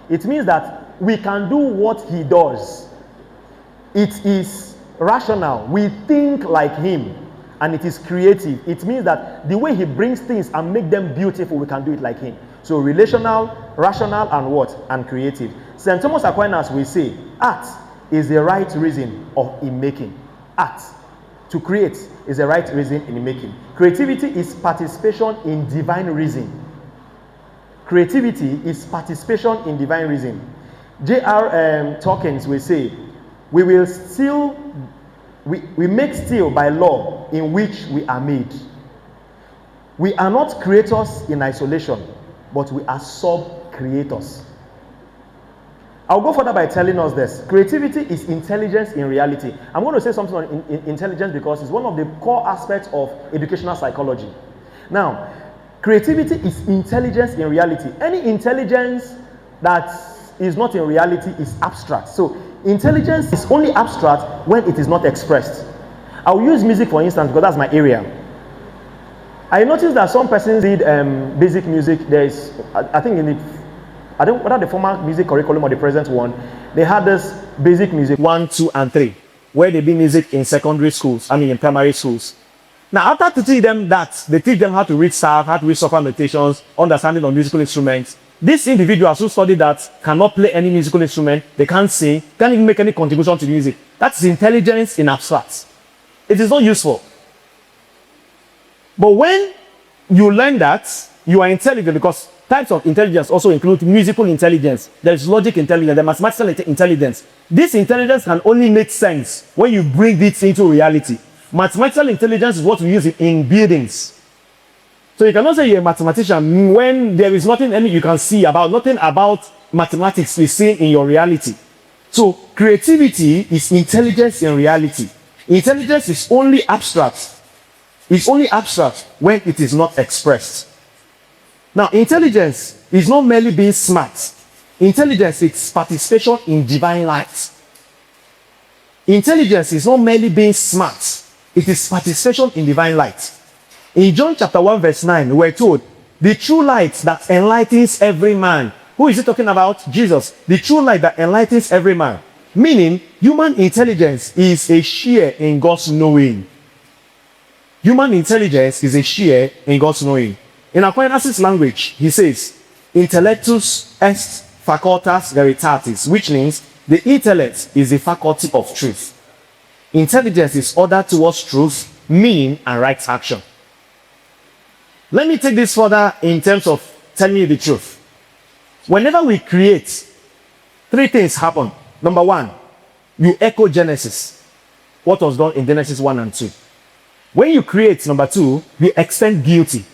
It means that we can do what he does. It is rational. We think like him, and it is creative. It means that the way he brings things and make them beautiful, we can do it like him. So relational, rational, and what? And creative. St. Thomas Aquinas will say, art is the right reason in making. Art, to create, is the right reason in making. Creativity is participation in divine reason. Creativity is participation in divine reason. J.R. Tolkien will say, we make still by law in which we are made. We are not creators in isolation, but we are sub-creators. I'll go further by telling us this. Creativity is intelligence in reality. I'm going to say something on intelligence because it's one of the core aspects of educational psychology. Now, creativity is intelligence in reality. Any intelligence that is not in reality is abstract. So, intelligence is only abstract when it is not expressed. I'll use music for instance because that's my area. I noticed that some persons did basic music. There is, I think I don't know whether the former music curriculum or the present one, they had this basic music 1, 2, and 3, where they did music in secondary schools, in primary schools. Now, after teaching them that, they teach them how to read staff, how to read software notations, understanding of musical instruments. These individuals who study that cannot play any musical instrument, they can't sing, can't even make any contribution to music. That's intelligence in abstract. It is not useful. But when you learn that, you are intelligent, because types of intelligence also include musical intelligence, there is logic intelligence, there is mathematical intelligence. This intelligence can only make sense when you bring it into reality. Mathematical intelligence is what we use in buildings. So you cannot say you're a mathematician when there is nothing you can see about, nothing about mathematics is seen in your reality. So creativity is intelligence in reality. Intelligence is only abstract. It's only abstract when it is not expressed. Now, intelligence is not merely being smart. Intelligence is participation in divine light. Intelligence is not merely being smart. It is participation in divine light. In John chapter 1 verse 9, we're told, the true light that enlightens every man. Who is he talking about? Jesus. The true light that enlightens every man. Meaning, human intelligence is a share in God's knowing. Human intelligence is a share in God's knowing. In Aquinas' language, he says, intellectus est facultas veritatis, which means the intellect is the faculty of truth. Intelligence is ordered towards truth, meaning, and right action. Let me take this further in terms of telling you the truth. Whenever we create, 3 things happen. Number 1, you echo Genesis. What was done in Genesis 1 and 2. When you create, number 2, you extend beauty.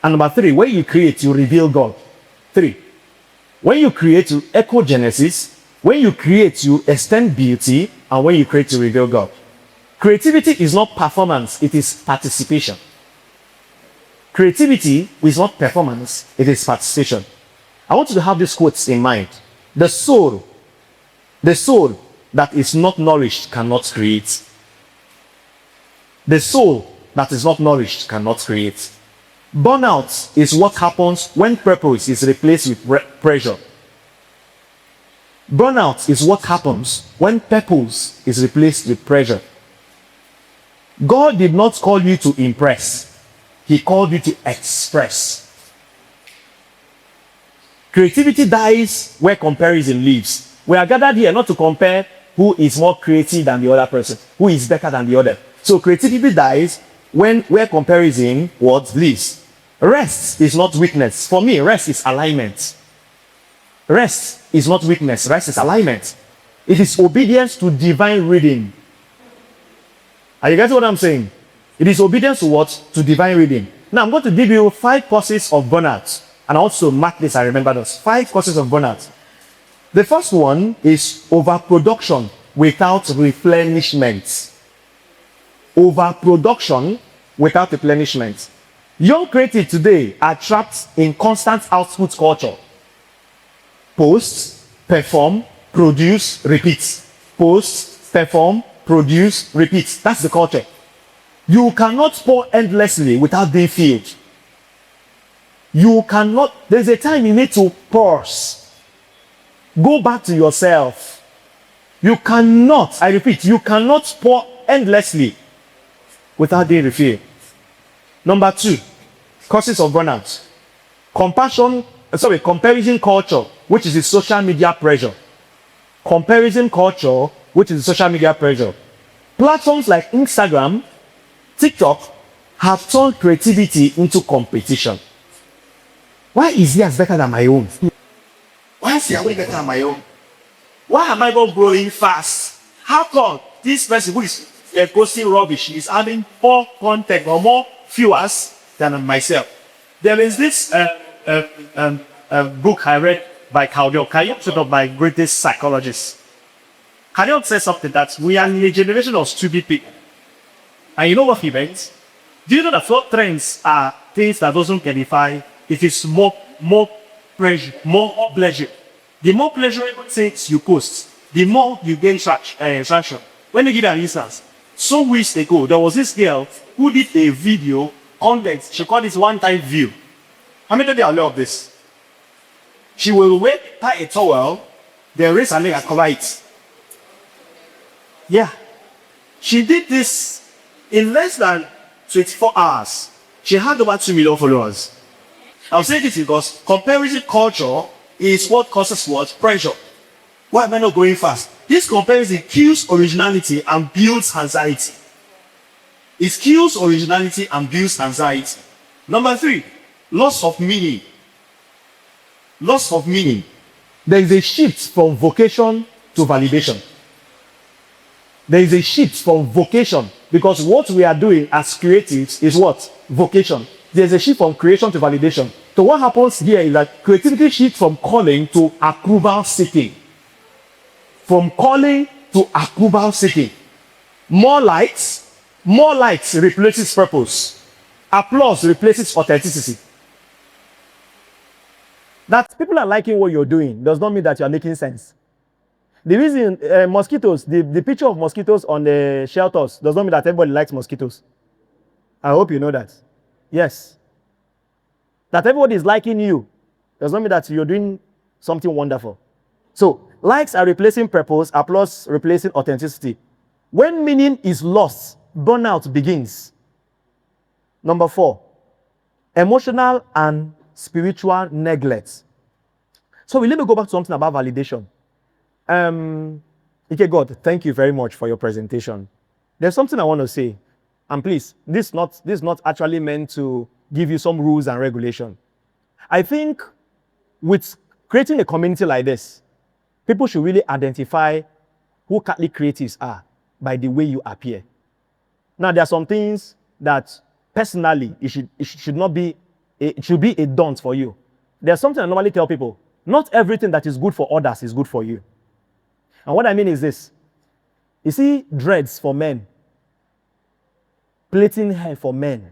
And number 3, when you create, you reveal God. 3. When you create, you echo Genesis. When you create, you extend beauty. And when you create, you reveal God. Creativity is not performance, it is participation. Creativity is not performance, it is participation. I want you to have these quotes in mind. The soul that is not nourished cannot create. The soul that is not nourished cannot create. Burnout is what happens when purpose is replaced with pressure. Burnout is what happens when purpose is replaced with pressure. God did not call you to impress. He called you to express. Creativity dies where comparison lives. We are gathered here not to compare who is more creative than the other person, who is better than the other. So creativity dies where comparison lives. Rest is not weakness. For me, rest is alignment. Rest is not weakness. Rest is alignment. It is obedience to divine reading. Are you getting what I'm saying? It is obedience to what? To divine reading. Now I'm going to give you 5 causes of burnout. And also mark this, I remember those 5 causes of burnout. The first one is overproduction without replenishment. Overproduction without replenishment. Young creatives today are trapped in constant output culture. Post, perform, produce, repeat. Post, perform, produce, repeat. That's the culture. You cannot pour endlessly without being filled. You cannot, there's a time you need to pause. Go back to yourself. You cannot, I repeat, you cannot pour endlessly without being refilled. Number 2, causes of burnout. Comparison culture, which is the social media pressure. Comparison culture, which is the social media pressure. Platforms like Instagram, TikTok have turned creativity into competition. Why is yours better than my own? Why is your way better than my own? Why am I not growing fast? How come this person who is posting rubbish is having more content or more viewers than myself? There is this book I read by Carl Jung, one of my greatest psychologists. Carl Jung says something that we are in a generation of stupid people. And you know what he meant? Do you know that 4 trends are things that doesn't qualify? It is more pleasure, more pleasure. The more pleasurable things you post, the more you gain traction. Let me give you an instance. Some weeks ago, there was this girl who did a video content. She called it one-time view. How many of you are aware of this? She will tie a towel, then raise her leg and cover it. Yeah. She did this in less than 24 hours. She had over 2 million followers. I'm saying this because comparison culture is what causes what? Pressure. Why am I not going fast? This comparison kills originality and builds anxiety. It kills originality and builds anxiety. Number 3, loss of meaning. Loss of meaning. There is a shift from vocation to validation. There is a shift from vocation because what we are doing as creatives is what? Vocation. There's a shift from creation to validation. So what happens here is that creativity shifts from calling to approval seeking. From calling to approval seeking. More likes replaces purpose. Applause replaces authenticity. That people are liking what you're doing does not mean that you're making sense. The reason mosquitoes, the picture of mosquitoes on the shelters does not mean that everybody likes mosquitoes. I hope you know that. Yes. That everybody is liking you does not mean that you're doing something wonderful. So, likes are replacing purpose, applause replacing authenticity. When meaning is lost, burnout begins. Number 4, emotional and spiritual neglect. So, let me go back to something about validation. Okay, God, thank you very much for your presentation. There's something I want to say. And please, this is not actually meant to give you some rules and regulation. I think with creating a community like this, people should really identify who Catholic creatives are by the way you appear. Now, there are some things that personally it should be a daunt for you. There's something I normally tell people. Not everything that is good for others is good for you. And what I mean is this. You see, dreads for men, plaiting hair for men,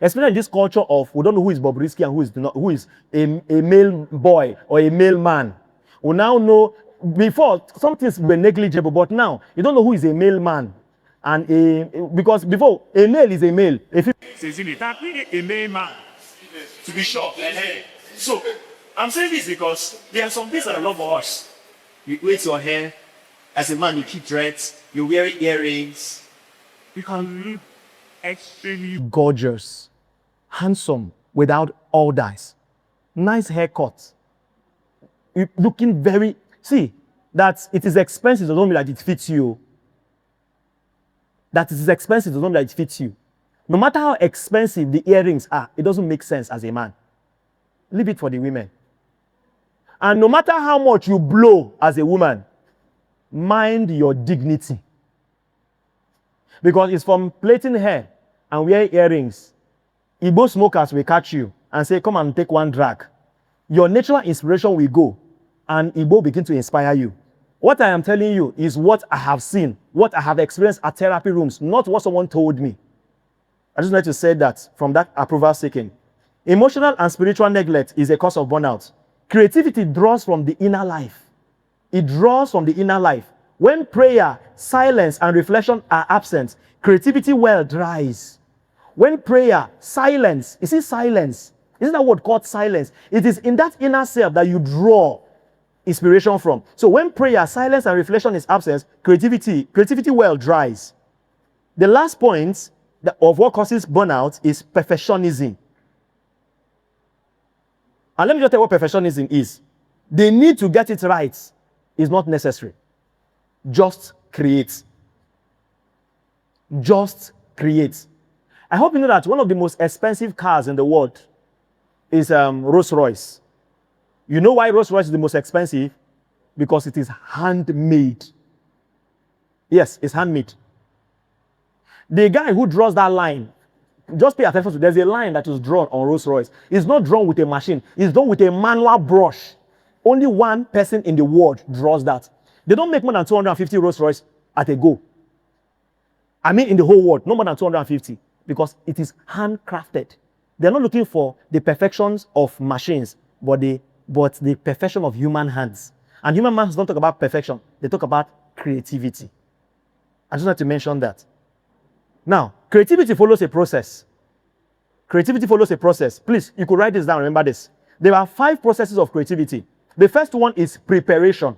especially in this culture of we don't know who is Bobrisky and who is a male boy or a male man. We now know, before some things were negligible, but now you don't know who is a male man. And because before a male is a male. If a male man, to be sure. So I'm saying this because there are some things that I love for us. You wait your hair. As a man, you keep dreads. You wear earrings. You can look extremely gorgeous, handsome, without all dyes. Nice haircut. You looking very... See, that it is expensive doesn't mean that it fits you. That it is expensive doesn't mean that it fits you. No matter how expensive the earrings are, it doesn't make sense as a man. Leave it for the women. And no matter how much you blow as a woman, mind your dignity. Because it's from plaiting hair and wearing earrings. Igbo smokers will catch you and say, come and take one drag. Your natural inspiration will go and Igbo begin to inspire you. What I am telling you is what I have seen, what I have experienced at therapy rooms, not what someone told me. I just need to say that from that approval seeking. Emotional and spiritual neglect is a cause of burnout. Creativity draws from the inner life. It draws from the inner life. When prayer, silence, and reflection are absent, creativity well dries. When prayer, silence, you see silence, isn't that word called silence? It is in that inner self that you draw. inspiration from. So when prayer, silence, and reflection is absent, creativity well dries. The last point of what causes burnout is perfectionism. And let me just tell you what perfectionism is. The need to get it right is not necessary. Just create. Just create. I hope you know that one of the most expensive cars in the world is Rolls-Royce. You know why Rolls-Royce is the most expensive? Because it is handmade. Yes, it's handmade. The guy who draws that line, just pay attention to, there's a line that is drawn on Rolls-Royce. It's not drawn with a machine. It's done with a manual brush. Only one person in the world draws that. They don't make more than 250 Rolls-Royce at a go. I mean in the whole world, no more than 250, because it is handcrafted. They're not looking for the perfections of machines, but the perfection of human hands. And human hands don't talk about perfection. They talk about creativity. I just want to mention that. Now, creativity follows a process. Creativity follows a process. Please, you could write this down, remember this. There are 5 processes of creativity. The first one is preparation.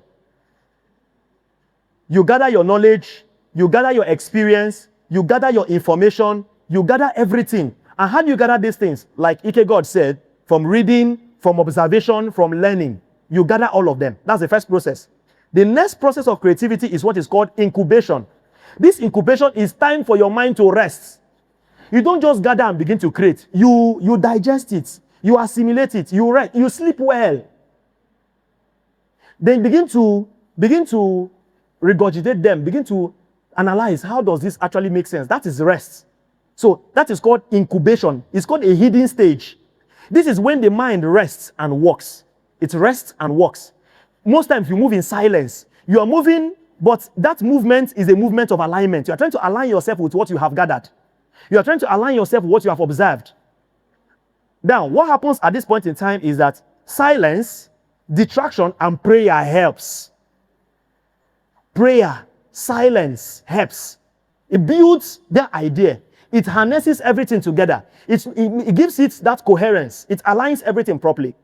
You gather your knowledge, you gather your experience, you gather your information, you gather everything. And how do you gather these things? Like Ike God said, from reading, from observation, from learning. You gather all of them. That's the first process. The next process of creativity is what is called incubation. This incubation is time for your mind to rest. You don't just gather and begin to create. You digest it. You assimilate it. You rest. You sleep well. Then begin to regurgitate them. Begin to analyze, how does this actually make sense? That is rest. So that is called incubation. It's called a hidden stage. This is when the mind rests and works. It rests and works. Most times you move in silence. You are moving, but that movement is a movement of alignment. You are trying to align yourself with what you have gathered. You are trying to align yourself with what you have observed. Now, what happens at this point in time is that silence, distraction, and prayer helps. Prayer, silence helps. It builds the idea. It harnesses everything together. It gives it that coherence. It aligns everything properly.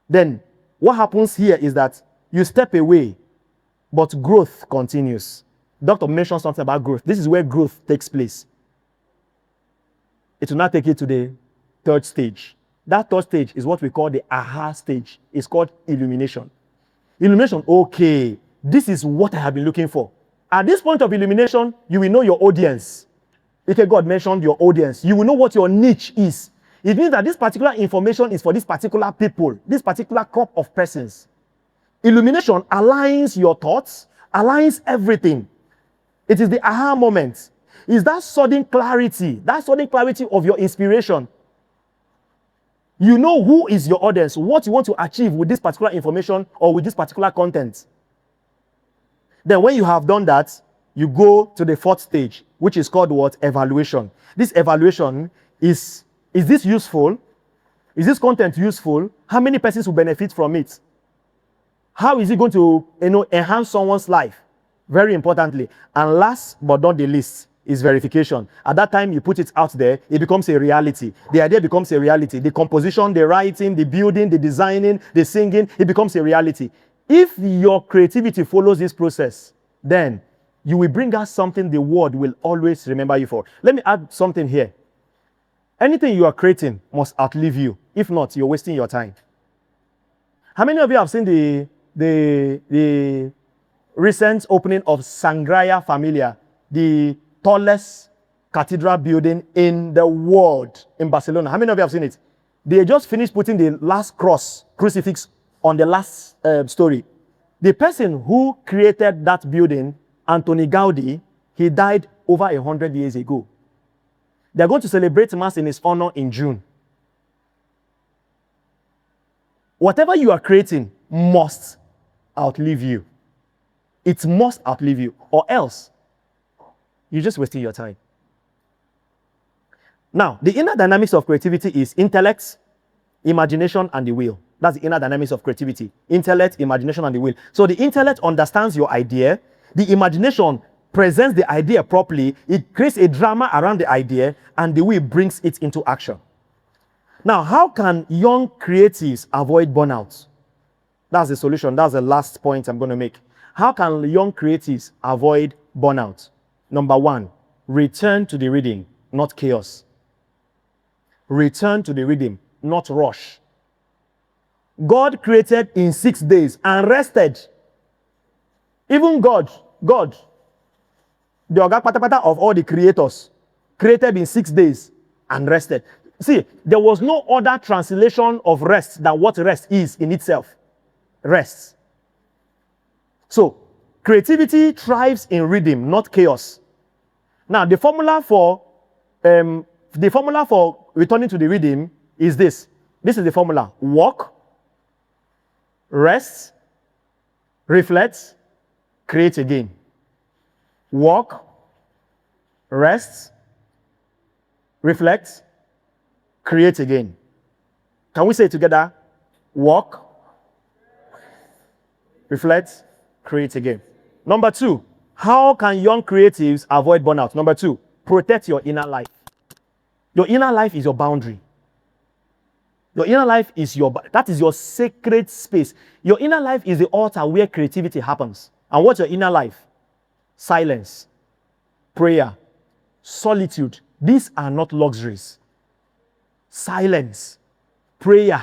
Then, what happens here is that you step away, but growth continues. Doctor mentioned something about growth. This is where growth takes place. It will not take you to the third stage. That third stage is what we call the aha stage. It's called illumination. Illumination, okay, this is what I have been looking for. At this point of illumination, you will know your audience. Okay, God mentioned your audience. You will know what your niche is. It means that this particular information is for this particular people, this particular crop of persons. Illumination aligns your thoughts, aligns everything. It is the aha moment. It's that sudden clarity of your inspiration. You know who is your audience, what you want to achieve with this particular information or with this particular content. Then when you have done that, you go to the fourth stage, which is called what? Evaluation. This evaluation is this useful? Is this content useful? How many persons will benefit from it? How is it going to enhance someone's life? Very importantly. And last but not the least is verification. At that time, you put it out there, it becomes a reality. The idea becomes a reality. The composition, the writing, the building, the designing, the singing, it becomes a reality. If your creativity follows this process, then you will bring out something the world will always remember you for. Let me add something here. Anything you are creating must outlive you. If not, you're wasting your time. How many of you have seen the recent opening of Sagrada Familia, the tallest cathedral building in the world in Barcelona? How many of you have seen it? They just finished putting the last crucifix on the last story. The person who created that building, Antoni Gaudi, he died over 100 years ago. They're going to celebrate Mass in his honor in June. Whatever you are creating must outlive you. It must outlive you, or else you're just wasting your time. Now, the inner dynamics of creativity is intellect, imagination, and the will. That's the inner dynamics of creativity. Intellect, imagination, and the will. So the intellect understands your idea. The imagination presents the idea properly. It creates a drama around the idea, and the will brings it into action. Now, how can young creatives avoid burnout? That's the solution. That's the last point I'm going to make. How can young creatives avoid burnout? Number one, return to the rhythm, not chaos. Return to the rhythm, not rush. God created in 6 days and rested. Even God, the Oga Patapata of all the creators, created in 6 days and rested. See, there was no other translation of rest than what rest is in itself. Rest. So, creativity thrives in rhythm, not chaos. Now, the formula for returning to the rhythm is this. This is the formula: walk, rest, reflect, create again. Walk, rest, reflect, create again. Can we say it together? Walk, reflect, create again. Number two, how can young creatives avoid burnout? Number two, protect your inner life. Your inner life is your boundary. Your inner life is that is your sacred space. Your inner life is the altar where creativity happens. And what's your inner life? Silence, prayer, solitude. These are not luxuries. Silence, prayer,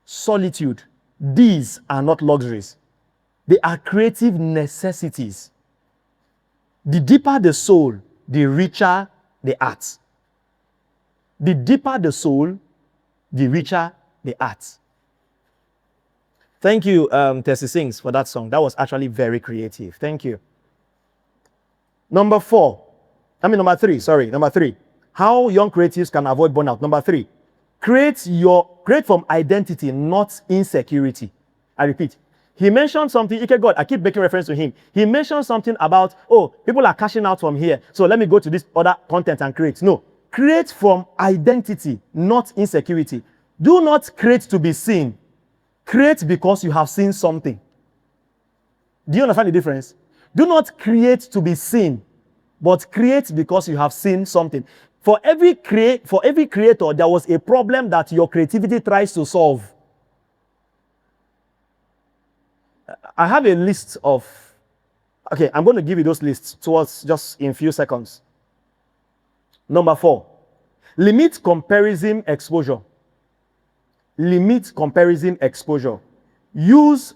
solitude. These are not luxuries. They are creative necessities. The deeper the soul, the richer the art. The deeper the soul, the richer the art. Thank you, Tessie Sings, for that song. That was actually very creative. Thank you. Number three. How young creatives can avoid burnout. Number three, create from identity, not insecurity. I repeat. He mentioned something, God, I keep making reference to him. He mentioned something about, people are cashing out from here, so let me go to this other content and create. No, create from identity, not insecurity. Do not create to be seen. Create because you have seen something. Do you understand the difference? Do not create to be seen, but create because you have seen something. For every creator, there was a problem that your creativity tries to solve. I have a list of, I'm going to give you those lists towards just in a few seconds. Number 4, limit comparison exposure. Limit comparison exposure. Use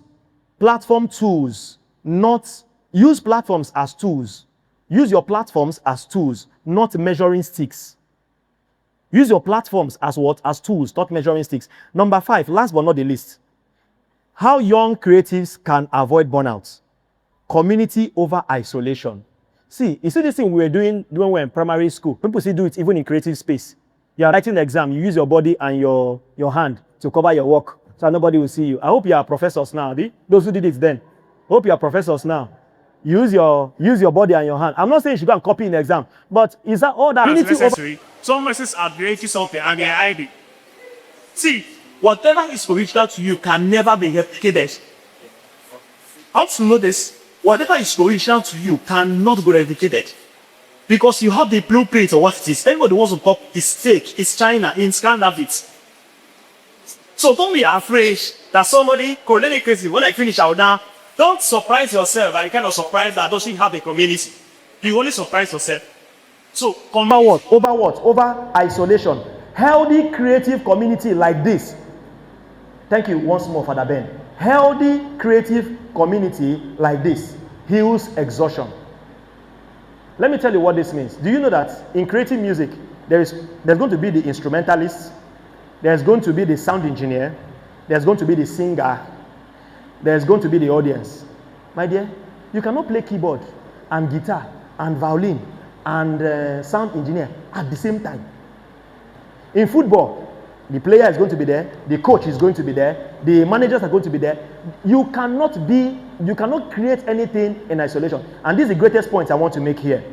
platforms as tools. Use your platforms as tools, not measuring sticks. Use your platforms as what? As tools, not measuring sticks. Number 5, last but not the least. How young creatives can avoid burnout. Community over isolation. See, you see this thing we were doing when we were in primary school. People still do it even in creative space. You are writing the exam, you use your body and your hand to cover your work so nobody will see you. I hope you are professors now. Those who did it then. Hope you are professors now. Use your body and your hand. I'm not saying you should go and copy in the exam, but is that all that is necessary? Some persons are creating something and they are hiding. See, whatever is original to you can never be replicated. How to know this? Whatever is original to you cannot be replicated. Because you have the blueprint of what it is. Anybody wants to copy is fake, it's China, it's counterfeit. So don't be afraid that somebody correlated crazy. When I finish out now, don't surprise yourself by the kind of surprise that doesn't have a community. You only surprise yourself. So over isolation. Healthy creative community like this. Thank you once more, Father Ben. Healthy creative community like this heals exhaustion. Let me tell you what this means. Do you know that in creative music, there's going to be the instrumentalist, there's going to be the sound engineer, there's going to be the singer, there's going to be the audience. My dear, you cannot play keyboard and guitar and violin and sound engineer at the same time. In football, the player is going to be there, the coach is going to be there, the managers are going to be there. You cannot create anything in isolation. And this is the greatest point I want to make here.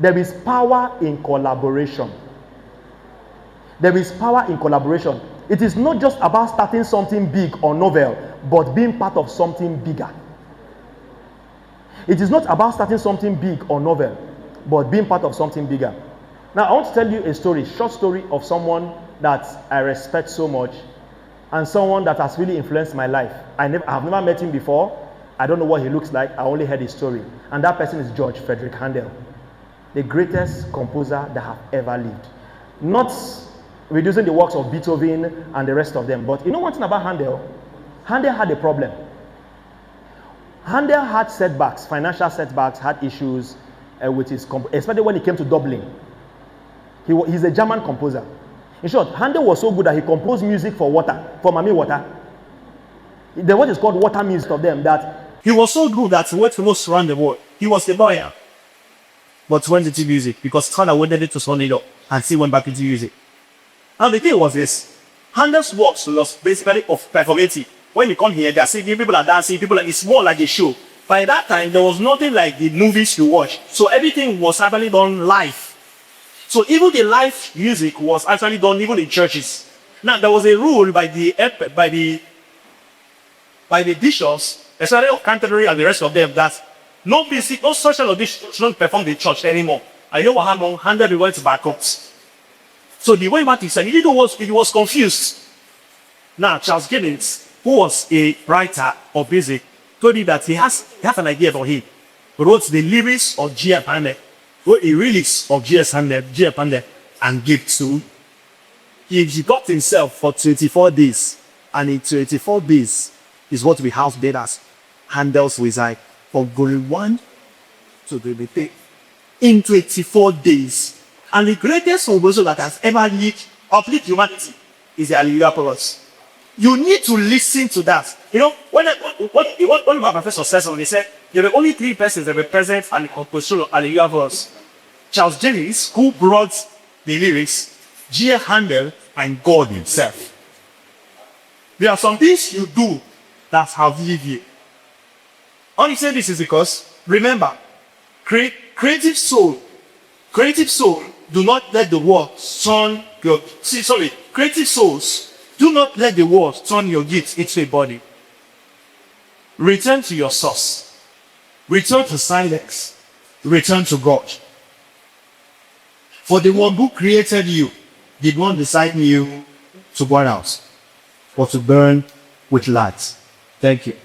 There is power in collaboration. There is power in collaboration. It is not just about starting something big or novel, but being part of something bigger. It is not about starting something big or novel, but being part of something bigger. Now, I want to tell you a story, short story of someone that I respect so much. and someone that has really influenced my life. I've never met him before. I don't know what he looks like. I only heard his story. And that person is George Frederick Handel, the greatest composer that have ever lived. Not reducing the works of Beethoven and the rest of them, but you know one thing about Handel? Handel had a problem. Handel had setbacks, financial setbacks, had issues with his, especially when he came to Dublin. He's a German composer. In short, Handel was so good that he composed music for water, for Mami Water. The what is called water music of them, that He was so good that he went famous around the world. He was a lawyer, but went into music because Father wanted it to turn it up, and he went back into music. And the thing was this: Handel's works was basically of performative. When you come here, they are singing, people are dancing, it's more like a show. By that time, there was nothing like the movies you watch, so everything was actually done live. So even the live music was actually done even in churches. Now there was a rule by the bishops, especially of Canterbury and the rest of them, that no music, no social audition shouldn't perform in church anymore. I know what happened. Handel went backwards. So the way Martin said, he was confused. Now Charles Giddens, who was a writer of music, told him that he has an idea for him. He wrote the lyrics of G.F. Handel, wrote a lyrics of G.F. Handel, and gave to. He got himself for 24 days, and in 24 days is what we have did as Handel's Wizard from Glory 1 to Glory 3 in 24 days. And the greatest composer that has ever uplifted humanity is the Alleluia Chorus. You need to listen to that. You know, when my professor says something, he said there were only 3 persons that were present at the composition of Alleluia Chorus: Charles Jennings, who brought the lyrics, G.F. Handel, and God himself. There are some things you do that have lived you. Only say this is because, remember, creative soul, do not let the world turn your, creative souls, do not let the world turn your gifts into a body. Return to your source. Return to silence. Return to God. For the one who created you did not design you to burn out, but to burn with light. Thank you.